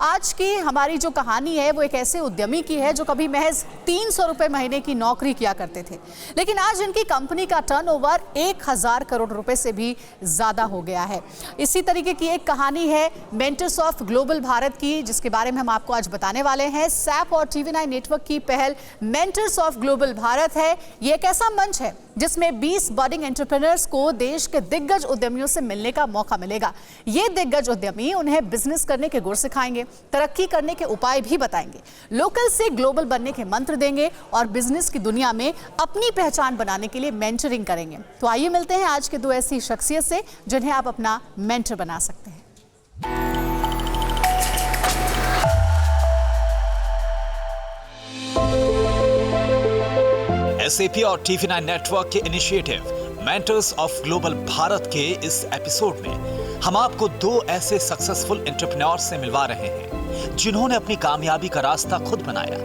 आज की हमारी जो कहानी है वो एक ऐसे उद्यमी की है जो कभी महज 300 रुपए महीने की नौकरी किया करते थे, लेकिन आज इनकी कंपनी का टर्नओवर 1000 करोड़ रुपए से भी ज्यादा हो गया है। इसी तरीके की एक कहानी है मेंटर्स ऑफ ग्लोबल भारत की, जिसके बारे में हम आपको आज बताने वाले हैं। सैप और TV9 नेटवर्क की पहल मेंटर्स ऑफ ग्लोबल भारत है। ये एक ऐसा मंच है जिसमें 20 बडिंग एंटरप्रेन्योर्स को देश के दिग्गज उद्यमियों से मिलने का मौका मिलेगा। ये दिग्गज उद्यमी उन्हें बिजनेस करने के गुर सिखाएंगे, तरक्की करने के उपाय भी बताएंगे, लोकल से ग्लोबल बनने के मंत्र देंगे और बिजनेस की दुनिया में अपनी पहचान बनाने के लिए मेंटरिंग करेंगे। तो आइए मिलते हैं आज के दो ऐसी शख्सियत से जिन्हें आप अपना मेंटर बना सकते हैं। SAP और TV9 नेटवर्क के initiative mentors of global Bharat के इस एपिसोड में हम आपको दो ऐसे सक्सेसफुल एंटरप्रेन्योर से मिलवा रहे हैं जिन्होंने अपनी कामयाबी का रास्ता खुद बनाया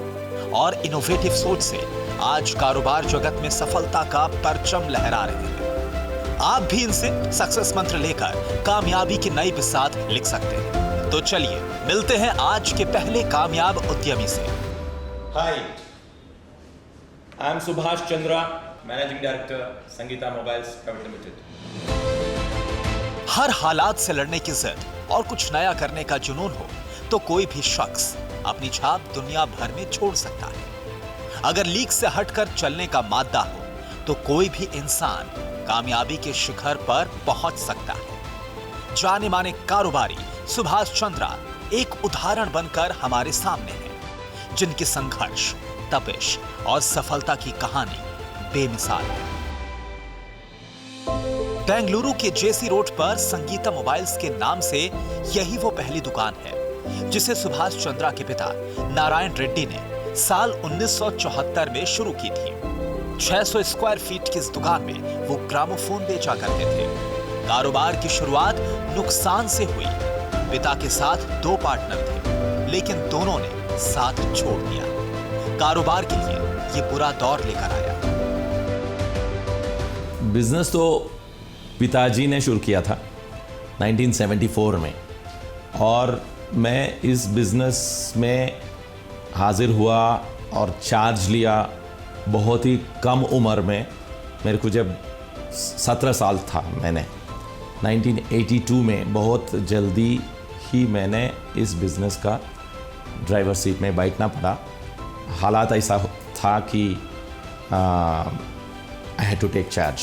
और इनोवेटिव सोच से आज कारोबार जगत में सफलता का परचम लहरा रहे हैं। आप भी इनसे सक्सेस मंत्र लेकर कामयाबी की नई बिसात लिख सकते हैं। तो चलिए मिलते हैं आज के पहले कामयाब उद्यमी से। हाय, I am Subhash Chandra, Managing Director, Sangeeta Mobiles Private Limited. हर हालात से लड़ने की जिद और कुछ नया करने का जुनून हो तो कोई भी शख्स अपनी छाप दुनिया भर में छोड़ सकता है। अगर लीक से हटकर चलने का मादा हो तो कोई भी इंसान कामयाबी के शिखर पर पहुंच सकता है। जाने माने कारोबारी सुभाष चंद्रा एक उदाहरण बनकर हमारे सामने हैं, जिनकी संघर्ष, तपिश और सफलता की कहानी बेमिसाल है। बेंगलुरु के जेसी रोड पर संगीता मोबाइल्स के नाम से यही वो पहली दुकान है जिसे सुभाष चंद्रा के पिता नारायण रेड्डी ने साल 1974 में शुरू की थी। 600 स्क्वायर फीट की इस दुकान में वो ग्रामोफोन बेचा करते थे। कारोबार की शुरुआत नुकसान से हुई। पिता के साथ दो पार्टनर थे, लेकिन दोनों ने साथ छोड़ दिया। कारोबार के लिए ये बुरा दौर लेकर आया। बिजनेस तो पिताजी ने शुरू किया था 1974 में, और मैं इस बिजनेस में हाजिर हुआ और चार्ज लिया बहुत ही कम उम्र में। मेरे को जब 17 साल था, मैंने 1982 में बहुत जल्दी ही मैंने इस बिजनेस का ड्राइवर सीट में बैठना पड़ा। हालात ऐसा था कि I had to take charge.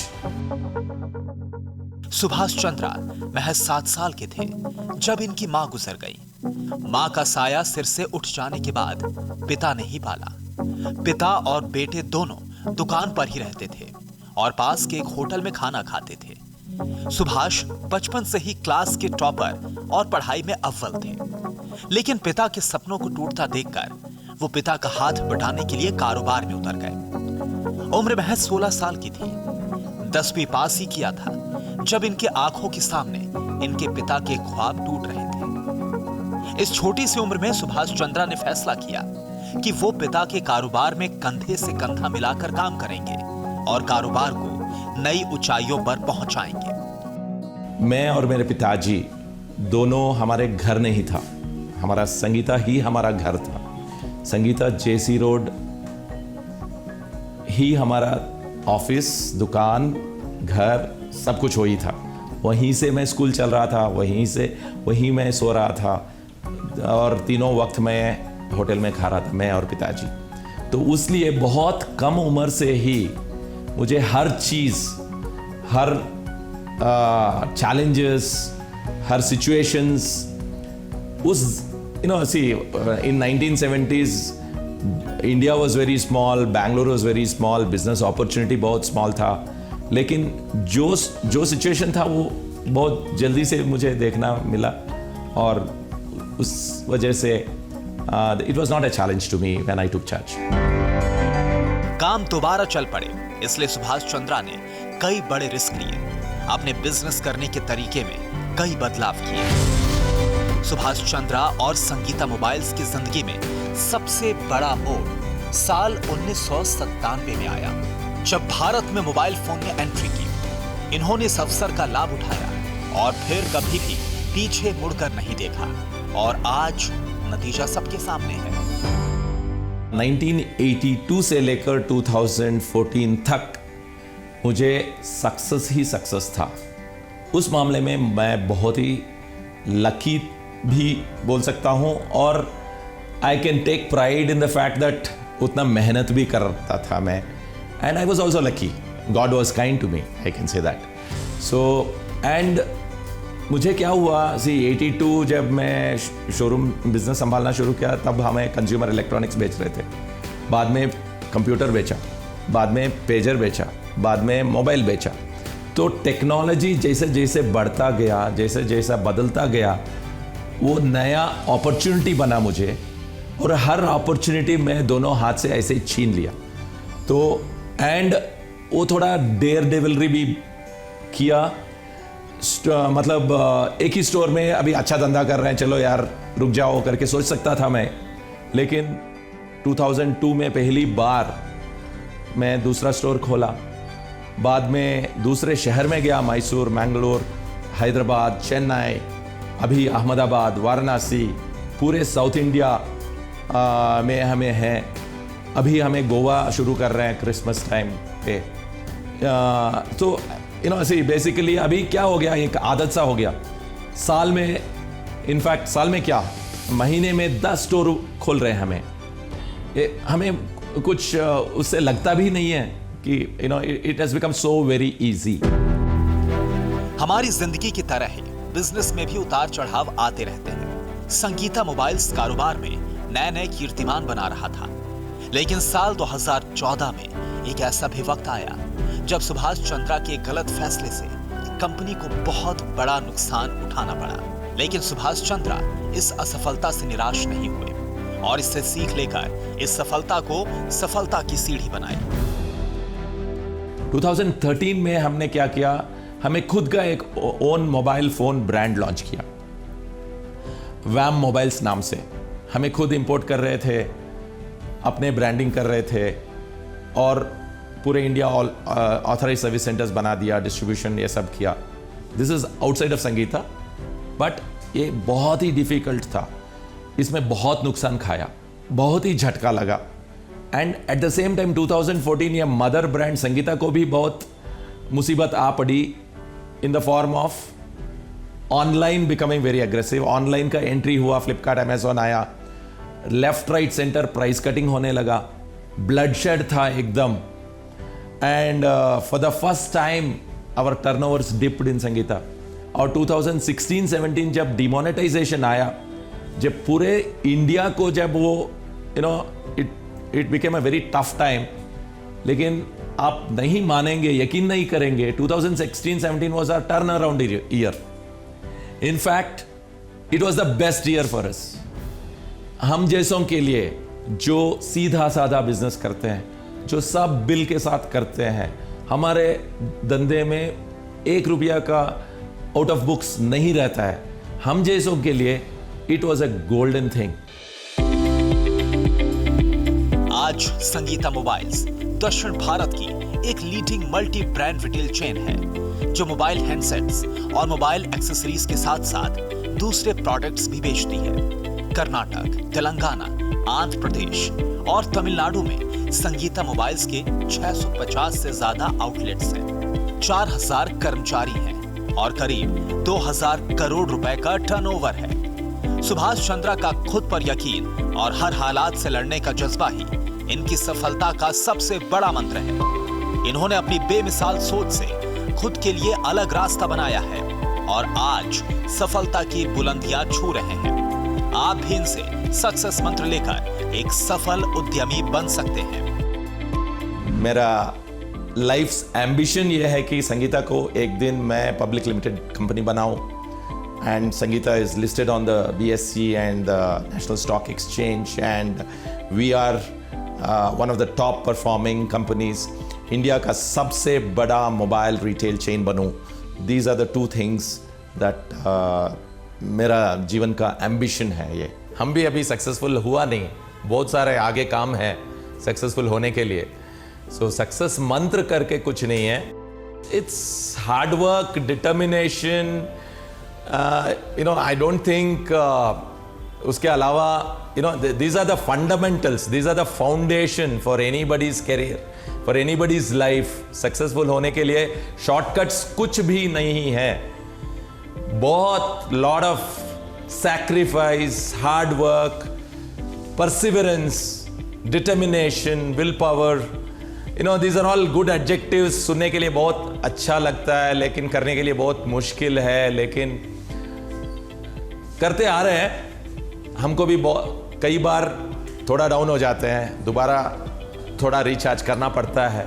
Subhash Chandra महज 7 साल के थे जब इनकी मां गुजर गई। मां का साया सिर से उठ जाने के बाद पिता ने ही पाला। पिता और बेटे दोनों दुकान पर ही रहते थे और पास के एक होटल में खाना खाते थे। सुभाष बचपन से ही क्लास के टॉपर और पढ़ाई में अव्वल थे, लेकिन पिता के सपनों को टूटता देखकर वो पिता का हाथ बटाने के लिए कारोबार में उतर गए। उम्र महज 16 साल की थी। 10वीं पास ही किया था जब इनके आंखों के सामने इनके पिता के ख्वाब टूट रहे थे। इस छोटी सी उम्र में सुभाष चंद्रा ने फैसला किया कि वो पिता के कारोबार में कंधे से कंधा मिलाकर काम करेंगे और कारोबार को नई ऊंचाइयों पर पहुंचाएंगे। मैं और मेरे पिताजी दोनों हमारे घर नहीं था, हमारा संगीता ही हमारा घर था। संगीता जेसी रोड ही हमारा ऑफिस, दुकान, घर सब कुछ वही था। वहीं से मैं स्कूल चल रहा था, वहीं मैं सो रहा था और तीनों वक्त मैं होटल में खा रहा था, मैं और पिताजी। तो उसलिए बहुत कम उम्र से ही मुझे हर चीज़, हर चैलेंजेस, हर सिचुएशंस, उस see, in 1970s, India was very small, Bangalore was very small, business opportunity बहुत small था, लेकिन जो सिचुएशन था वो बहुत जल्दी से मुझे देखना मिला और उस वजह से it was not a challenge to me when I took charge. काम दोबारा चल पड़े, इसलिए सुभाष चंद्रा ने कई बड़े रिस्क लिए। अपने बिजनेस करने के तरीके में कई बदलाव किए। सुभाष चंद्रा और संगीता मोबाइल्स की जिंदगी में सबसे बड़ा मोड़ साल 1997 में आया, जब भारत में मोबाइल फोन ने एंट्री की। इन्होंने इस अवसर का लाभ उठाया और फिर कभी भी पीछे मुड़कर नहीं देखा और आज नतीजा सबके सामने है। 1982 से लेकर 2014 तक मुझे सक्सेस ही सक्सेस था। उस मामले में मैं बहुत ही लकी भी बोल सकता हूँ, और I can take pride in the fact that उतना मेहनत भी करता था मैं, and I was also lucky. God was kind to me, I can say that. So and मुझे क्या हुआ, 82 जब मैं शोरूम बिजनेस संभालना शुरू किया, तब हमें कंज्यूमर इलेक्ट्रॉनिक्स बेच रहे थे, बाद में कंप्यूटर बेचा, बाद में पेजर बेचा, बाद में मोबाइल बेचा। तो टेक्नोलॉजी जैसे जैसे बढ़ता गया, जैसे जैसा बदलता गया, वो नया अपॉर्चुनिटी बना मुझे, और हर अपॉर्चुनिटी मैं दोनों हाथ से ऐसे ही छीन लिया। तो एंड वो थोड़ा डेयर डेविलरी भी किया, मतलब एक ही स्टोर में अभी अच्छा धंधा कर रहे हैं, चलो यार रुक जाओ करके सोच सकता था मैं। लेकिन 2002 में पहली बार मैं दूसरा स्टोर खोला, बाद में दूसरे शहर में गया, मैसूर, मैंगलोर, हैदराबाद, चेन्नई, अभी अहमदाबाद, वाराणसी, पूरे साउथ इंडिया में हमें हैं। अभी हमें गोवा शुरू कर रहे हैं क्रिसमस टाइम पे। तो ऐसे बेसिकली अभी क्या हो गया, एक आदत सा हो गया। साल में, इनफैक्ट साल में क्या, महीने में 10 स्टोर खोल रहे हैं हमें। हमें कुछ उससे लगता भी नहीं है कि it has become so very easy. हमारी जिंदगी की तरह ही बिजनेस में भी उतार चढ़ाव आते रहते हैं। संगीता मोबाइल्स कारोबार में नए नए कीर्तिमान बना रहा था, लेकिन साल 2014 में एक ऐसा भी वक्त आया जब सुभाष चंद्रा के गलत फैसले से कंपनी को बहुत बड़ा नुकसान उठाना पड़ा। लेकिन सुभाष चंद्रा इस असफलता से निराश नहीं हुए और इससे सीख लेकर इस सफलता को सफलता की सीढ़ी बनाई। 2013 में हमने क्या किया, हमें खुद का एक own mobile phone brand launch किया, वैम मोबाइल्स नाम से। हमें खुद इंपोर्ट कर रहे थे, अपने ब्रांडिंग कर रहे थे, और पूरे इंडिया ऑथराइज सर्विस सेंटर्स बना दिया, डिस्ट्रीब्यूशन ये सब किया। This is outside of Sangeeta, but ये बहुत ही डिफिकल्ट था। इसमें बहुत नुकसान खाया, बहुत ही झटका लगा, and at the same time 2014 ये मदर ब्रांड संगीता को भी बहुत मुसीबत आ पड़ी, in the form of online becoming very aggressive. Online का एंट्री हुआ, फ्लिपकार्ट, अमेजोन आया, left right centre price cutting होने लगा, ब्लडशेड था एकदम, and for the first time our turnovers dipped in Sangeetha. और 2016-17 जब डिमोनेटाइजेशन आया, जब पूरे इंडिया को जब वो it became a very tough time. लेकिन आप नहीं मानेंगे, यकीन नहीं करेंगे, 2016-17 was our turnaround year. In fact it was the best year for us. हम जैसों के लिए जो सीधा साधा बिजनेस करते हैं, जो सब बिल के साथ करते हैं, हमारे धंधे में 1 रुपया का आउट ऑफ बुक्स नहीं रहता है, हम जैसों के लिए it was a golden thing. आज संगीता मोबाइल्स दक्षिण भारत की एक leading multi brand retail chain है, जो मोबाइल हैंडसेट्स और मोबाइल एक्सेसरीज के साथ साथ दूसरे प्रोडक्ट्स भी बेचती है। कर्नाटक, तेलंगाना, आंध्र प्रदेश और तमिलनाडु में संगीता मोबाइल्स के 650 से ज्यादा आउटलेट्स हैं, 4000 कर्मचारी हैं और करीब 2000 करोड़ रुपए का टर्नओवर है। सुभाष चंद्रा का खुद पर यकीन और हर हालात से लड़ने का जज्बा ही इनकी सफलता का सबसे बड़ा मंत्र है। इन्होंने अपनी बेमिसाल सोच से खुद के लिए अलग रास्ता बनाया है और आज सफलता की बुलंदियां छू रहे हैं। आप भी इनसे सक्सेस मंत्र लेकर एक सफल उद्यमी बन सकते हैं। मेरा लाइफ्स एम्बिशन ये है कि संगीता को एक दिन मैं पब्लिक लिमिटेड कंपनी बनाऊं, and Sangeetha is listed on the BSE and the national stock exchange, and we are one of the top performing companies. India का सबसे बड़ा मोबाइल रिटेल चेन बनूं। These are the 2 things that मेरा जीवन का ambition है। ये हम भी अभी सक्सेसफुल हुआ नहीं, बहुत सारे आगे काम है सक्सेसफुल होने के लिए। सो सक्सेस मंत्र करके कुछ नहीं है, it's hard work, determination. I don't think उसके अलावा these are the fundamentals, these are the foundation for anybody's career, for anybody's life. Successful होने के लिए शॉर्टकट्स कुछ भी नहीं है. बहुत lot of sacrifice, hard work, perseverance, determination, willpower, these are all good adjectives. सुनने के लिए बहुत अच्छा लगता है लेकिन करने के लिए बहुत मुश्किल है, लेकिन करते आ रहे हैं. हमको भी कई बार थोड़ा डाउन हो जाते हैं, दोबारा थोड़ा रिचार्ज करना पड़ता है.